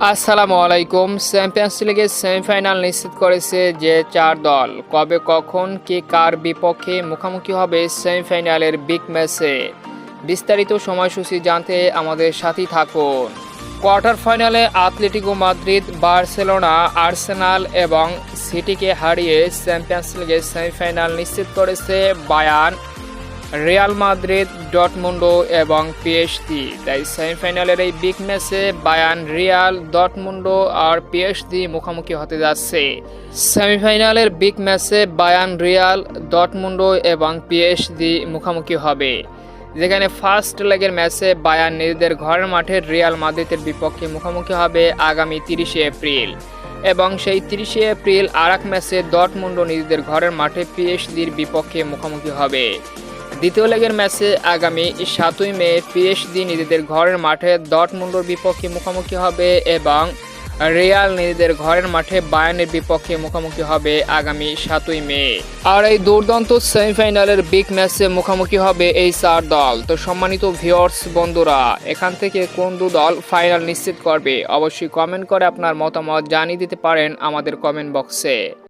আসসালামু আলাইকুম। চ্যাম্পিয়ন্স লিগের সেমিফাইনাল নিশ্চিত করেছে যে 4 দল। কবে কখন কে কার বিপক্ষে মুখোমুখি হবে সেমিফাইনালের বিগ ম্যাচে, বিস্তারিত সময়সূচি জানতে আমাদের সাথেই থাকুন। কোয়ার্টার ফাইনালে আতলেটিকো মাদ্রিদ, বার্সেলোনা, আর্সেনাল এবং সিটিকে হারিয়ে চ্যাম্পিয়ন্স লিগের সেমিফাইনাল নিশ্চিত করেছে বায়ার্ন, রিয়াল মাদ্রিদ, ডর্টমুন্ডো এবং পিএসজি। তাই সেমিফাইনালের এই বিগ ম্যাচে বায়ার্ন, রিয়াল, ডর্টমুন্ডো আর পিএসজি মুখোমুখি হতে যাচ্ছে। সেমিফাইনালের বিগ ম্যাচে বায়ার্ন, রিয়াল, ডর্টমুন্ডো এবং পিএসজি মুখোমুখি হবে, যেখানে ফার্স্ট লেগের ম্যাচে বায়ার্ন নিজেদের ঘরের মাঠে রিয়াল মাদ্রিদের বিপক্ষে মুখোমুখি হবে আগামী 30শে এপ্রিল, এবং সেই 30শে এপ্রিল আর এক ম্যাচে ডর্টমুন্ডো নিজেদের ঘরের মাঠে পিএসজির বিপক্ষে মুখোমুখি হবে। দ্বিতীয় লেগের ম্যাচে আগামী 7ই মে পিএসজি নিজেদের ঘরের মাঠে ডর্টমুন্ডোর বিপক্ষে মুখোমুখি হবে এবং রিয়াল নিজেদের ঘরের মাঠে বায়ার্নের বিপক্ষে মুখোমুখি হবে আগামী 7ই মে। আর এই দুর্দান্ত সেমিফাইনালের বিগ ম্যাচে মুখোমুখি হবে এই 4 দল। তো সম্মানিত ভিউয়ার্স বন্ধুরা, এখান থেকে কোন দু দল ফাইনাল নিশ্চিত করবে অবশ্যই কমেন্ট করে আপনার মতামত জানিয়ে দিতে পারেন আমাদের কমেন্ট বক্সে।